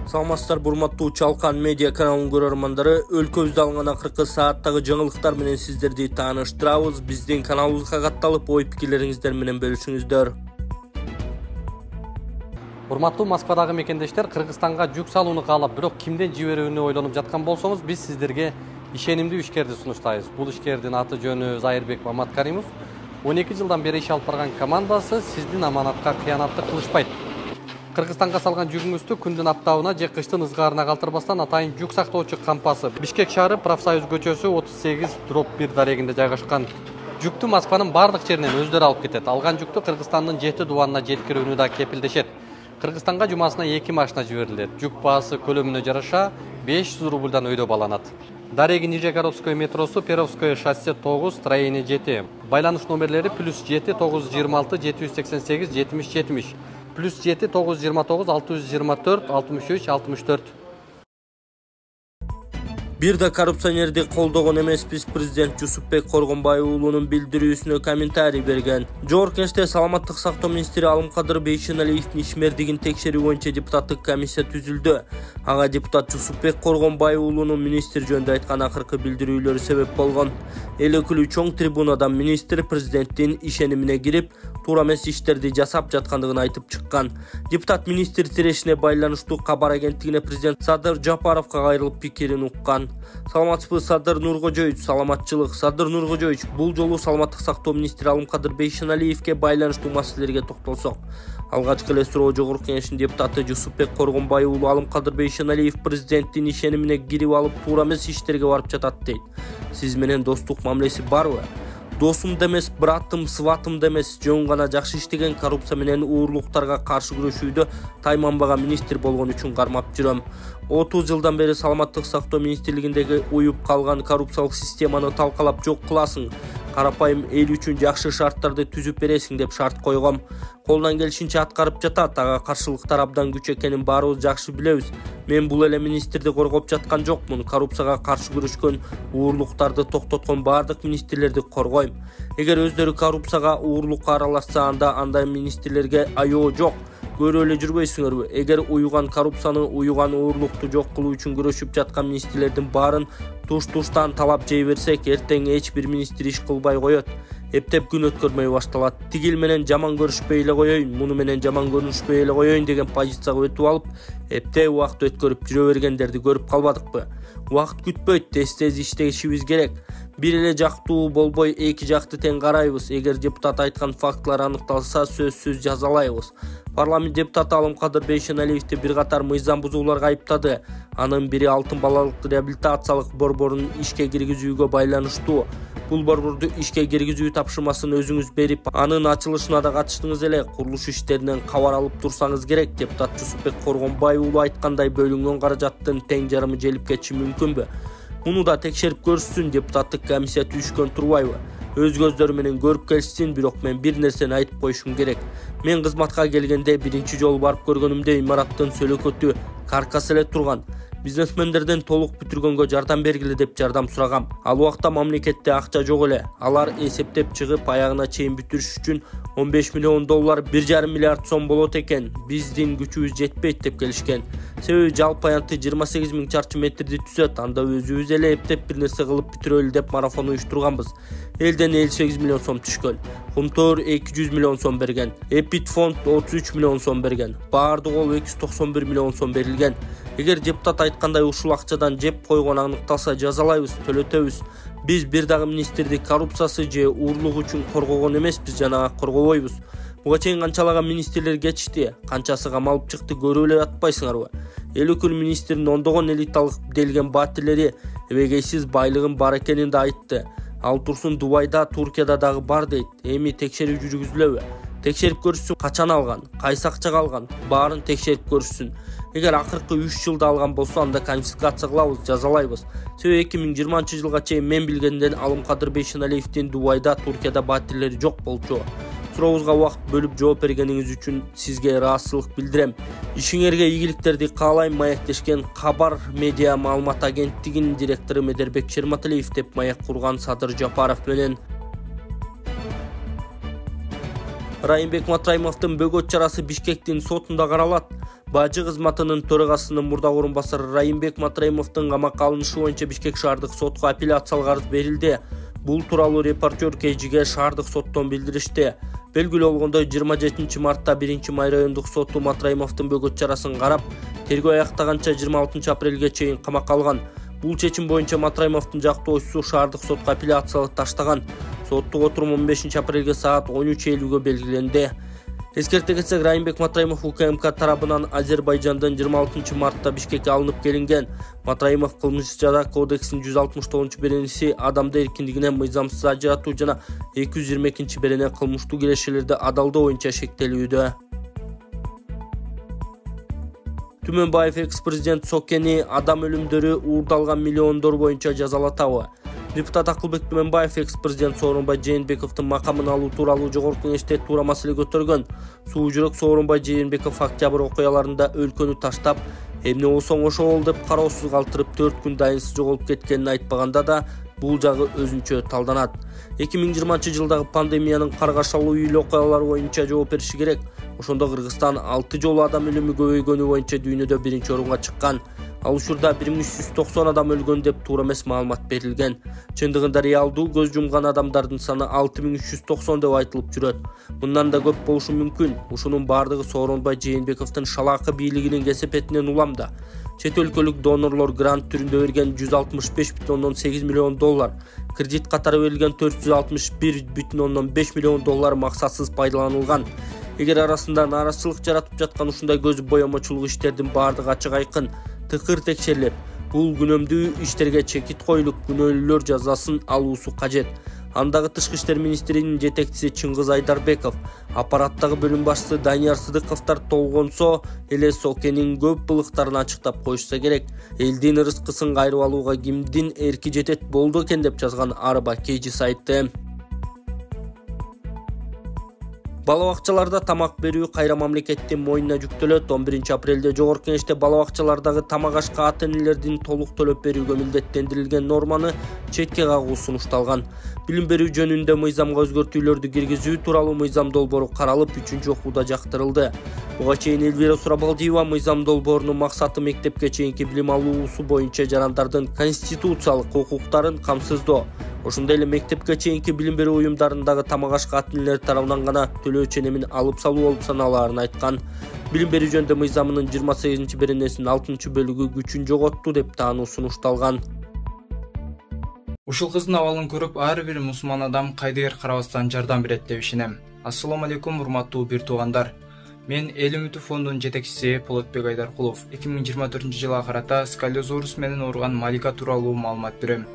Саламатсыздар урматтуу Чалкан медиа каналынын көрөрмандары, өлкөбүздө алынган акыркы сааттагы жаңылыктар менен сиздерди тааныштырабыз. Биздин каналыбызга катталып, ой пикирлериңиздер менен бөлүшүңүздөр. Урматтуу Москвадагы мекендештер, Кыргызстанга жүк салууну каалап, бирок кимден жиберүүнү ойлонуп жаткан болсоңуз, биз сиздерге ишенимдүү ишкерди сунуштайбыз. Бул ишкердин аты жөнү Зайырбек Маматкаримов. 12 жылдан бери иш алып барган командасы сиздин аманатка кыянатты кылышпайт. Кыргызстанга салган жүгүңүздү күндүн аптабына же кыштын ызгаарына калтырбастан атайын жүк сактоочу кампасы Бишкек шаары Профсоюз көчөсү 38/1 дарегинде жайгашкан. Жүктү Москванын бардык жеринен өздөрү алып кетет. Алган жүктү Кыргызстандын 7 дубанына жеткирүүнү да кепилдешет. Кыргызстанга жумасына 2 машина жиберилет. Жүк баасы көлөмүнө жараша 500 рубльдан өйдө баланат. Дареги Нижегородское метросу, Перовское шоссе 9, строение 7. Байланыш номерлери +7 926 788 70 70. +7 929 624 63 64. Бир да коррупционерди колдогон эмеспиз, президент Жусупбек Коргонбай уулунун билдирүүсүнө комментарий берген. Жогорку саламаттык сактоо министри Алымкадыр Бейшеналиевдин ишмердигин текшерүү боюнча депутаттык комиссия түзүлдү. Ага депутат Жусупбек Коргонбай уулунун министр жөнүндө айткан акыркы билдирүүлөрү себеп болгон. Эл өкүлү чоң трибунадан министр президенттин ишенимине кирип, туура эмес иштерди жасап жаткандыгын айтып чыккан. Депутат министр тирешине байланыштуу кабар агенттигине президент Садыр Жапаровго кайрылып пикирин уккан. Саламатсызбы, Садыр Нуркожоевич, саламатчылык. Садыр Нуркожоевич, бул жолу саламаттык сактоо министри Алымкадыр Бейшеналиевге байланыштуу маселелерге токтолсок. Алгачкы эле суроо жогорку кеңештин депутаты Жусупбек Коргонбай уулу Алымкадыр Бейшеналиев президенттин ишенимине кирип алып туура эмес иштерге барып жатат дейт. Сиз менен достук мамилеси барбы? Досум демес, братым, сватым демес, жөн гана жакшы иштеген коррупция менен уурлуктарга каршы күрөшүүдө тайманбаган министр болгон үчүн кармап жүрөм. 30 жылдан бери саламаттык сактоо министрлигиндеги уюп калган коррупциялык системаны талкалап жок кыласың. Карапайым эл үчүн жакшы шарттарды түзүп бересиң деп шарт койгом. Колдон келишинче аткарып жатат. Ага каршылыктар абдан күч экенин баарыбыз жакшы билебиз. Мен бул эле министрди коргоп жаткан жокмун. Коррупцияга каршы күрөшкөн, уурлуктарды токтоткон бардык министрлерди коргойм. Эгер өздөрү коррупцияга, уурлукка аралашса, андай министрлерге айоо жок. Көрүп эле жүрбөйсүңөрбү? Эгер уюган коррупцияны, уюган уурлукту жок кылуу үчүн күрөшүп жаткан министрлердин баарын туш-туштан талап жей берсек, эртең эч бир министр иш кылбай коет. Эптеп күн өткөрмөй башталат. Тигил менен жаман көрүшпөй эле коеюн, муну менен жаман көрүнүшпөй эле коеюн деген позицияга өтүп алып, эптеп убакыт өткөрүп жүрө бергендерди көрүп калбадыкпы? Убакыт күтпөйт, тез иштешибиз керек. Бир эле жактуу болбой, эки жакты тең карайбыз. Эгер депутат айткан фактылар аныкталса, сөзсүз жазалайбыз. Парламент депутаты Алымкадыр Бейшеналиевди бир катар мыйзам бузууларга айыптады. Анын бири алтын балалык реабилитациялык борборун ишке киргизүүгө байланыштуу. Бул борборду ишке киргизүү тапшырмасын өзүңүз берип, анын ачылышына да катыштыңыз эле. Курулуш иштеринен кабар алып турсаңыз керек. Депутат Жусупбек Коргонбай уулу айткандай бөлүнгөн каражаттын тең жарымы желип кетиши мүмкүнбү? Муну да текшерип көрсүн, депутаттык комиссия түзүшкөн турбайбы? Өз көздөрү менен көрүп келишсин, бирок мен бир нерсени айтып коюшум керек. Мен кызматка келгенде биринчи жолу барып көргөнүмдө имараттын сөлөкөтү каркасы эле турган. Бизнесмендерден толук бүтүргөнгө жардам бергиле деп жардам сурагам. Ал убакта мамлекетте акча жок эле. Алар эсептеп чыгып, аягына чейин бүтүрүш үчүн 15 миллион доллар, 1,5 миллиард сом болот экен. Биздин күчүбүз жетпейт деп келишкен. Себеби жалпы аянты 28 000 чарчы метрди түзөт. Анда өзүбүз эле эптеп бир нерсе кылып бүтүрөлү деп марафон уюштурганбыз. Элден 58 миллион сом түшкөн. Кумтөр 200 миллион сом берген. Эпид фонд 33 миллион сом берген. Баардык ол 291 миллион сом берилген. Эгер депутат айткандай ушул акчадан жеп койгон аныкталса, жазалайбыз, төлөтөбүз. Биз бир дагы министрди коррупциясы же уурлук үчүн коргогон эмеспиз, жана коргобойбуз. Буга чейин канчалаган министрлер кетишти, канчасы камалып чыкты, көрүп эле атпайсыңарбы? Эл өкүл министрдин ондогон элиталык делген баатирлери эбегейсиз байлыгын бар экенин да айтты. Ал турсун Дубайда, Туркияда дагы бар дейт. Эми текшерүү жүргүзүлөбү? Текшерип көрсүн, качан алган, кайсы акчага алган, баарын текшерип көрсүн. Эгер акыркы 3 жылда алган болсо, анда конфискация кылабыз, жазалайбыз. Себеби 2020 жылга чейин мен билгенден Алымкадыр Бейшеналиевдин Дубайда, Туркияда баатирлери жок болчу. Сурообузга убакыт бөлүп жооп бергениңиз үчүн сизге ыраазычылык билдирем. Ишиңерге ийгиликтерди каалайм. Маектешкен Кабар медиа маалымат агенттигинин директору Медербек Шерматалиев деп маек курган Садыр Жапаров менен Райымбек Матраимовдун бөгөт чарасы Бишкектин сотунда каралат. Бажы кызматынын төрагасынын мурдагы орун басары Райымбек Матраимовдун камакка алынышы боюнча Бишкек шаардык сотко апелляциялык арыз берилди. Бул тууралуу репортер KG'ге шаардык соттон билдиришти. Белгилүү болгондой 27 мартта 1 май райондук соту Матраимовдун бөгөт чарасын карап, тергөө аяктаганча 26 апрелге чейин камакка алган. Бул чечим боюнча Матраимовдун жактоочусу шаардык сотко апелляциялык таштаган. Соттук отурум 15 апрелге саат 13:50 белгиленди. Эскерте кетсек, Райымбек Матраимов УКМК тарабынан Азербайжандын 26 мартта Бишкекке алынып келинген. Матраимов кылмыш жаза кодексинин 169-беренеси адамды эркиндигине мыйзамсыз ажыратуу жана 222-берене кылмыштуу кирешелерди адалдоо боюнча шектелүүдө. Түмөнбаев экс-президент Сокени адам өлүмдөрү уурдалган миллиондор боюнча жазалатабы? Депутат Акылбек Түмөнбаев экс-президент Сооронбай Жээнбековдун макамын алуу тууралуу жогорку кеңеште туура маселе көтөргөн. Суу жүрөк Сооронбай Жээнбеков октябрь окуяларында өлкөнү таштап, эмне болсоң ошо бол деп кароосуз калтырып 4 күн дайынсыз жоголуп кеткенин айтпаганда да бул жагы өзүнчө талданат. 2020-жылдагы пандемиянын каргашалуу үй окуялары боюнча жооп бериши керек. Ошондо Кыргызстан 6 жолу адам өлүмү көбөйгөнү боюнча дүйнөдө 1-орунга чыккан. Ал учурда 1390 адам өлгөн деп туура эмес маалымат берилген. Чындыгында реалдуу көз жумган адамдардын саны 6390 деп айтылып жүрөт. Мындан да көп болушу мүмкүн. Ушунун бардыгы Сооронбай Жээнбековдун шалаакы бийлигинин кесепетинен улам да. Чет өлкөлүк донорлор грант түрүндө берген 165,8 миллион доллар, кредит катары берилген 461,5 миллион доллар максатсыз пайдаланылган. Эгер арасында нааразычылык жаратып жаткан ушундай көз боямачулук иштердин бардыгы ачык айкын, тыкыр текшерилип, бул күнөмдүү иштерге чекит коюлуп, күнөөлүүлөр жазасын алуусу кажет. Андагы Тышкы иштер министринин жетекчиси Чыңгыз Айдарбеков, аппараттагы бөлүм башчысы Данияр Сыдыковдор толгонсо эле Сокенин көп былыктарын ачыктап коюшса керек. Элдин ырыскысын кайрып алууга кимдин эрки жетет болду экен деп жазган Арба KG сайты. Бала бакчаларда тамак берүү кайра мамлекеттин мойнуна жүктөлөт. 11 апрелде жогорку кеңеште бала бакчалардагы тамак ашка ата-энелердин толук төлөп берүүгө милдеттендирилген норманы четке кагуу сунушталган. Билим берүү жөнүндө мыйзамга өзгөртүүлөрдү киргизүү тууралуу мыйзам долбоору каралып, 3-окууда жактырылды. Буга чейин Элвира Сурабалдиева мыйзам долбоорунун максаты мектепке чейинки билим алуусу боюнча жарандардын конституциялык укуктарын камсыздоо. Ошондой эле мектепке чейинки билим берүү уюмдарындагы тамак ашка ата-энелер тарабынан гана төлөө ченемин алып салуу болуп саналаарын айткан. Билим берүү жөнүндө мыйзамынын 28-беренесинин 6-бөлүгү күчүн жоготту деп таануу сунушталган. Ушул кыздын абалын көрүп, ар бир мусулман адам кайдыгер карабастан жардам берет деп ишенем. Ассаламу алейкум, урматтуу бир туугандар. Мен Эл үмүтү фондунун жетекчиси Полотбек Айдаркулов. 2024-жылга карата сколиозорус менен ооруган Малика тууралуу маалымат берем.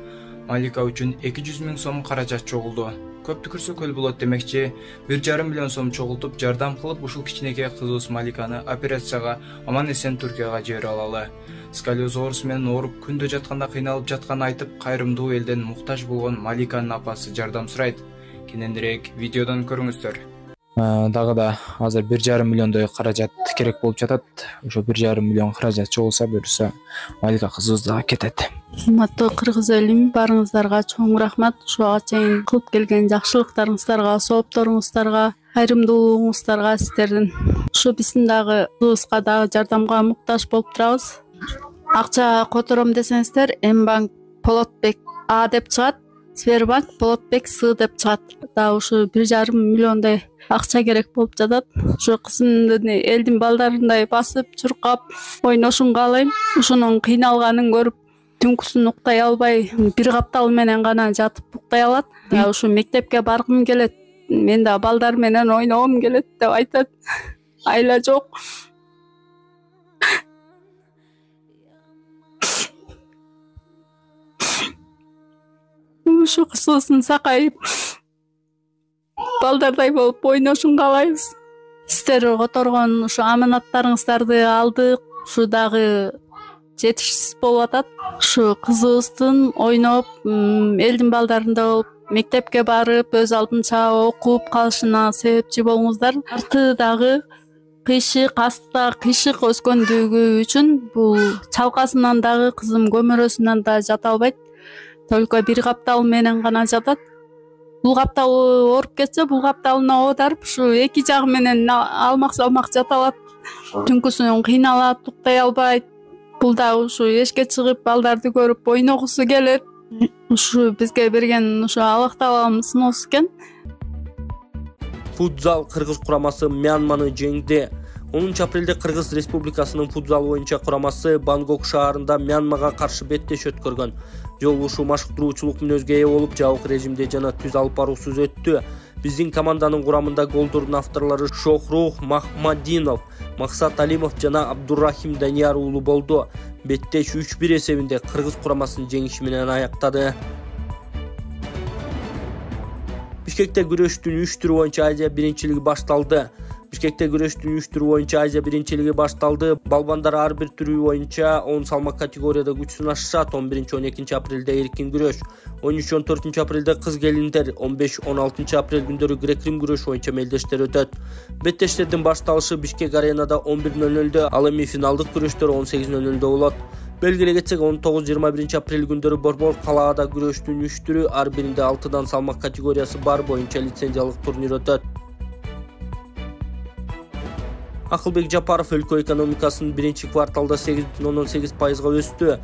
Малика үчүн 200 000 сом каражат чогулду. Көп түкүрсө көл болот демекчи, 1,5 миллион сом чогултуп жардам кылып, ушул кичинекей кызыбыз Маликаны операцияга аман-эсен Түркияга жибере алалы. Сколиозорус менен ооруп күндө жатканда кыйналып жатканын айтып, кайрымдуу элден муктаж болгон Маликанын апасы жардам сурайт. Кененирээк видеодон көрүңүздөр. Дагы да азыр 1,5 миллиондой каражат керек болуп жатат. Ошо 1,5 миллион каражат чогулса, буюрса Малика кызыбыз дагы кетет. Урматтуу кыргыз элим, барыңыздарга чоң рахмат. Ушуга чейин кылып келген жакшылыктарыңыздарга, соопторуңуздарга, кайрымдуулугуңуздарга сиздердин. Ушу биздин дагы кызыбызга дагы жардамга муктаж болуп турабыз. Акча котором десеңиздер, Мбанк Полотбек А деп чыгат, Сбербанк Полотбек С деп чыгат. Да ушу 1,5 миллиондой акча керек болуп жатат. Ушу кызымдын элдин балдарындай басып, чуркап, ойношун каалайм. Ушунун кыйналганын көрүп, түнкүсүн уктай албай, бир каптал менен гана жатып уктай алат. Ушу мектепке баргым келет, мен да балдар менен ойногум келет деп айтат. Айла жок. Ушу кызыбыздын сакайып, балдардай болуп ойношун каалайбыз. Сиздер которгон ушу аманаттарыңыздарды алдык. Ушу дагы жетишсиз болуп атат. Ушу кызыбыздын ойноп, элдин балдарында болуп, мектепке барып, өз алдынча окуп калышына себепчи болуңуздар. Арты дагы кыйшык, астта кыйшык өскөндүгү үчүн бул чалкасынан дагы, кызым көмөрөсүнөн да жата албайт. Только бир каптал менен гана жатат. бул каптал ооруп кетсе, бул капталына оодарып ушу эки жагы менен алмак салмак жата алат. Түнкүсүн кыйналат, уктай албайт. Бул дагы ушу эшикке чыгып балдарды көрүп ойногусу келет. Ушу бизге берген ушу Аллах Тааланын сыноосу экен. Футзал Кыргыз курамасы Мьянманы жеңди. 10 апрелде Кыргыз Республикасынын футзал боюнча курамасы Бангкок шаарында Мьянмага каршы беттеш өткөргөн. Жолугушуу машыктыруучулук мүнөзгө ээ болуп, жабык режимде жана түз алып баруусуз өттү. Биздин команданын курамында голдордун авторлору Шохрух Махмадинов, Максат Алимов жана Абдуррахим Данияр уулу болду. Беттеш 3-1 эсебинде Кыргыз курамасын жеңиши менен аяктады. Бишкекте күрөштүн 3 түрү боюнча Азия биринчилиги башталды. Балбандар ар бир түрү боюнча 10 салмак категорияда күчүн ашышат. 11-12 апрелде эркин күрөш, 13-14 апрелде кыз келиндер, 15-16 апрель күндөрү грек-рим күрөш боюнча мелдештер өтөт. Беттештердин башталышы Бишкек аренада 11:00, ал эми финалдык күрөштөр 18:00 болот. Белгилей кетсек, 19-21 апрель күндөрү Борбор калаада күрөштүн 3 түрү, ар биринде 6 салмак категориясы бар боюнча лицензиялык турнир өтөт. Акылбек Жапаров өлкө экономикасынын биринчи кварталда 8,8%га өстү.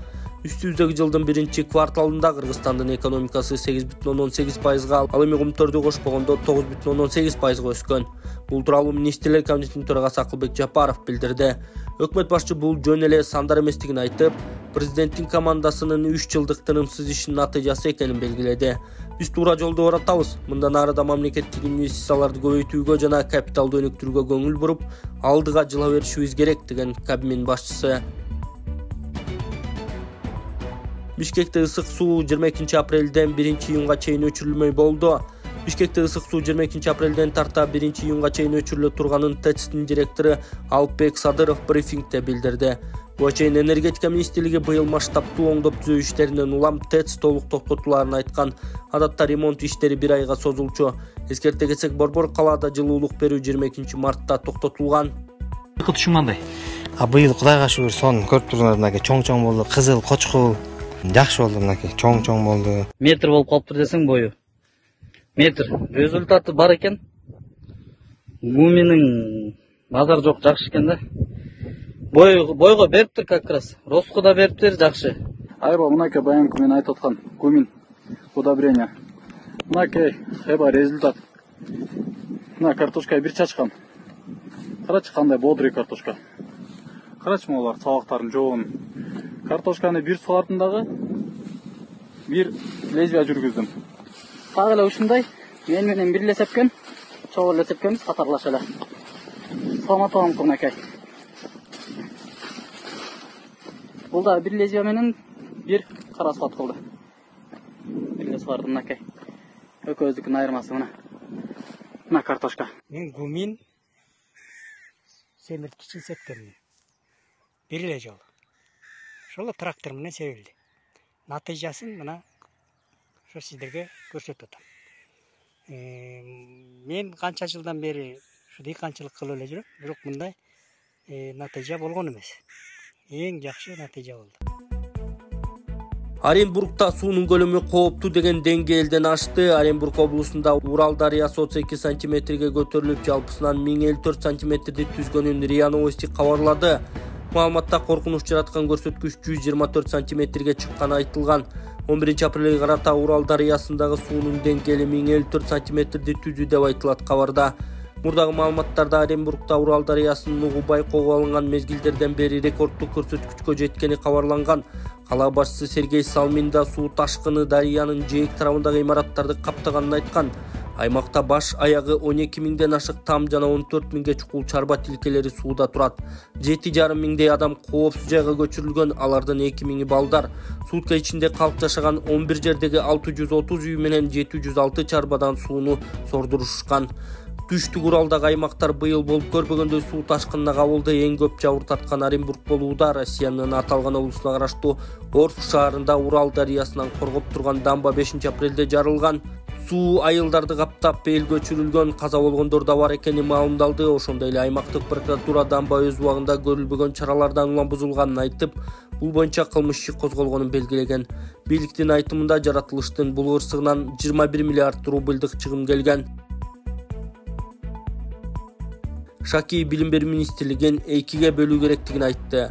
Үстүбүздөгү жылдын биринчи кварталында Кыргызстандын экономикасы 8,8%га, ал эми кумтөрдү кошпогондо 9,8%га өскөн. Бул тууралуу министрлер кабинетинин төрагасы Акылбек Жапаров билдирди. Өкмөт башчы бул жөн эле сандар эместигин айтып, президенттин командасынын 3 жылдык тынымсыз ишинин натыйжасы экенин белгиледи. Биз туура жолдо баратабыз. Мындан ары да мамлекеттик инвестицияларды көбөйтүүгө жана капиталды өнүктүрүүгө көңүл буруп, алдыга жыла беришибиз керек деген Кабмин башчысы. Бишкекте ысык суу 22 апрелден 1 июнга чейин өчүрүлмөй болду. Бишкекте ысык суу 22 апрелден тарта 1 июнга чейин өчүрүлө турганын ТЭЦ-тин директору Алпбек Садыров брифингде билдирди. Буга чейин энергетика министрлиги быйыл масштабтуу оңдоп түзөө иштеринен улам ТЭЦ толук токтотуларын айткан. Адатта ремонт иштери 1 айга созулчу. Эскерте кетсек, Борбор калаада жылуулук берүү 22 мартта токтотулган. Ушундай. Быйыл Кудайга шүгүр сон көрүп тургандардан чоң болду, кызыл, кочкул. Жакшы болду, мынакей чоң болду. Метр болуп калыптыр десең бою. Метр. Результаты бар экен. Гуминин базар жок, жакшы экен да. Бойго бериптир как раз. Роско да бериптир, жакшы. Айба мынакей баянкы мен айтып аткан гумин удобрение. Мынакей эба результат. Мына картошка бир чачкан. Карачы кандай бодрый картошка. Карачы молар сабактарын жоон. Картошканы бир сулардым дагы. Бир лезвия жүргүздүм. Так эле ушундай мен менен бир эле сепкен, чогуу эле сепкенбиз катарлаша эле. Саламатым мынакей. Бул да бир лезвия менен бир кара суат кылды. Бир эле сулардым мынакей. Экөөбүздүкүнүн айырмасы мына. Мына картошка. Мен гумин семирткичи сепкенмин. Бир эле жолу. Ошол трактор менен себилди. Натыйжасын мына ошо сиздерге көрсөтүп атам. Мен канча жылдан бери ушу дыйканчылык кылып эле жүрөм, бирок мындай натыйжа болгон эмес. Эң жакшы натыйжа болду. Оренбургда суунун көлөмү кооптуу деген деңгээлден ашты. Оренбург облусунда Урал дарыясы 32 сантиметрге көтөрүлүп, жалпысынан 1054 сантиметрди түзгөнүн РИА Новости кабарлады. Маалыматта коркунуч жараткан көрсөткүч 124 сантиметрге чыкканы айтылган. 11 апрелге карата Урал дарыясындагы суунун деңгээли 1054 сантиметрди түздү деп айтылат кабарда. Мурдагы маалыматтарда Оренбургда Урал дарыясынын угу байкоого алынган мезгилдерден бери рекорддук көрсөткүчкө жеткени кабарланган. Кала башчысы Сергей Салмин да суу ташкыны дарыянын жээк тарабындагы имараттарды каптаганын айткан. Аймакта баш аягы 12 миңден ашык там жана 14 миңге чукул чарба тилкелери сууда турат. 7,5 миңдей адам коопсуз жайга көчүрүлгөн, алардын 2 миңи балдар. Сутка ичинде калк жашаган 11 жердеги 630 үй менен 706 чарбадан сууну сордурушкан. Түштүк Уралдагы аймактар быйыл болуп көрбөгөндөй суу ташкынына кабылды. Эң көп жабыр тарткан Оренбург болууда. Россиянын аталган облусуна караштуу Орск шаарында Урал дарыясынан коргоп турган дамба 5 апрелде жарылган. суу айылдарды каптап эл көчүрүлгөн, каза болгондор да бар экени маалымдалды. Ошондой эле аймактык прокуратура Дамбай өз убагында көрүлбөгөн чаралардан улам бузулганын айтып, бул боюнча кылмыш иши козголгонун белгилеген. Бийликтин айтымында жаратылыштын бул ырсыгынан 21 миллиард рубльдык чыгым келген. Шаки билим берүү министрлигин 2-ге бөлүү керектигин айтты.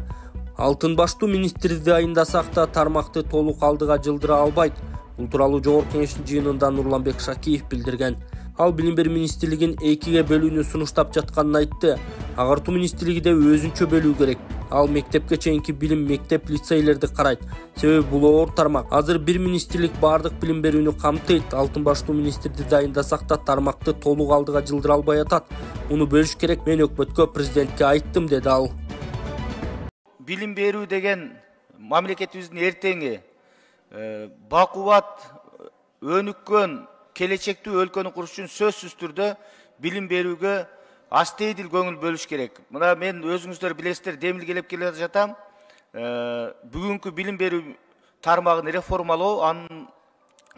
Алтын баштуу министрди дайындасак да тармакты толук алдыга жылдыра албайт. Бул тууралуу Жогорку Кеңештин жыйынында Нурланбек Шакиев билдирген. Ал билим берүү министрлигин 2-ге бөлүүнү сунуштап жатканын айтты. Агартуу министрлиги да өзүнчө бөлүү керек. Ал мектепке чейинки билим, мектеп, лицейлерди карайт. Себеби бул оор тармак. Азыр бир министрлик бардык билим берүүнү камтыйт. Алтын баштуу министрди дайындасак да тармакты толук алдыга жылдыра албай атат. Муну бөлүш керек. Мен өкмөткө, президентке айттым, деди ал. Билим берүү деген мамлекетибиздин эртеңи, бакубат, өнүккөн, келечектүү өлкөнү куруш үчүн сөзсүз түрдө билим берүүгө астейдил көңүл бөлүш керек. Мына мен өзүңүздөр билесиздер, демилгелеп келе жатам. Бүгүнкү билим берүү тармагын реформалоо, анын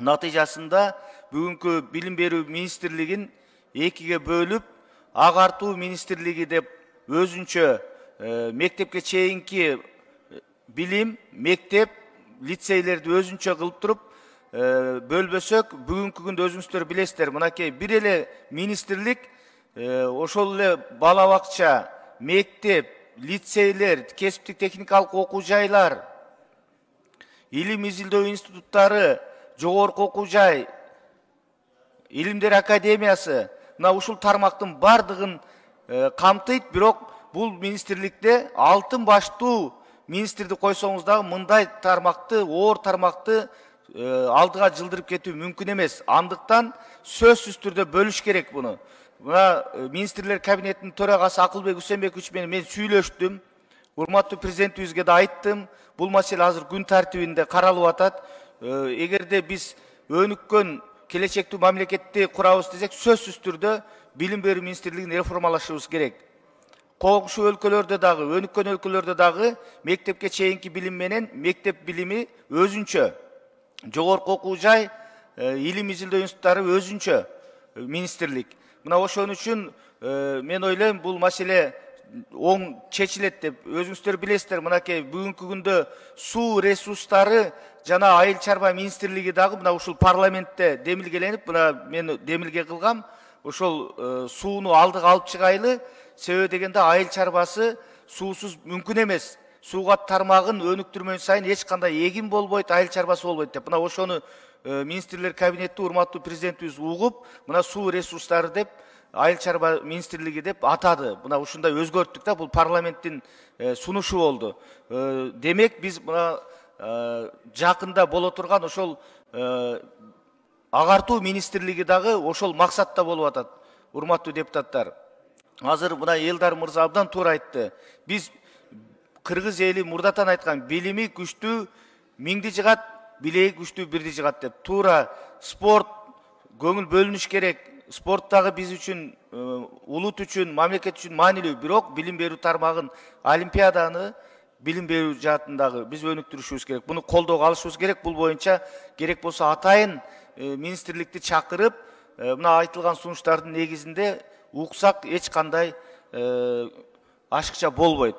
натыйжасында бүгүнкү билим берүү министрлигин 2-ге бөлүп, агартуу министрлиги деп өзүнчө мектепке чейинки билим, мектеп, лицейлерди өзүнчө кылып туруп бөлбөсөк, бүгүнкү күндө өзүңүздөр билесиздер, мынакей бир эле министрлик ошол эле бала бакча, мектеп, лицейлер, кесиптик техникалык окуу жайлар, илим изилдөө институттары, жогорку окуу жай, илимдер академиясы, мына ушул тармактын бардыгын камтыйт. Бирок бул министрликте алтын баштуу министрди койсоңуз дагы мындай тармакты, оор тармакты алдыга жылдырып кетүү мүмкүн эмес. Андыктан сөзсүз түрдө бөлүш керек буну. Мына министрлер кабинетинин төрагасы Акылбек Үсенбекович менен мен сүйлөштүм. Урматтуу президентибизге да айттым. Бул маселе азыр күн тартибинде каралып атат. Эгерде биз өнүккөн келечектүү мамлекетти курабыз десек, сөзсүз түрдө билим берүү министрлигин реформалашыбыз керек. Коңшу өлкөлөрдө дагы, өнүккөн өлкөлөрдө дагы мектепке чейинки билим менен мектеп билими өзүнчө, жогорку окуу жай, илим изилдөө институттары өзүнчө министрлик. Мына ошон үчүн мен ойлойм, бул маселе оң чечилет деп. Өзүңүздөр билесиздер, мынакей бүгүнкү күндө суу ресурстары жана айыл чарба министрлиги дагы мына ушул парламентте демилгеленип, мына мен демилге кылгам. Ошол сууну алдыга алып чыгайлы. Себеби дегенде айыл чарбасы суусуз мүмкүн эмес. Сууга тармагын өнүктүрмөн сайын эч кандай эгин болбойт, айыл чарбасы болбойт деп. Мына ошону министрлер кабинети урматтуу президентибиз угуп, мына суу ресурстары деп, айыл чарба министрлиги деп атады. Мына ушундай өзгөрттүк да, бул парламенттин сунушу болду. Демек биз мына жакында боло турган ошол агартуу министрлиги дагы ошол максатта болуп атат. Урматтуу депутаттар, азыр мына Элдар мырза абдан туура айтты. Биз кыргыз эли мурдатан айткан, билими күчтүү миңди жыгат, билеги күчтүү бирди жыгат деп. Туура, спорт көңүл бөлүнүш керек. Спорт дагы биз үчүн, улут үчүн, мамлекет үчүн маанилүү. Бирок билим берүү тармагын, олимпиаданы билим берүү жаатындагы биз өнүктүрүшүбүз керек. Буну колдоого алышыбыз керек. Бул боюнча керек болсо атайын министрликти чакырып, мына айтылган сунуштардын негизинде уксак эч кандай ашыкча болбойт.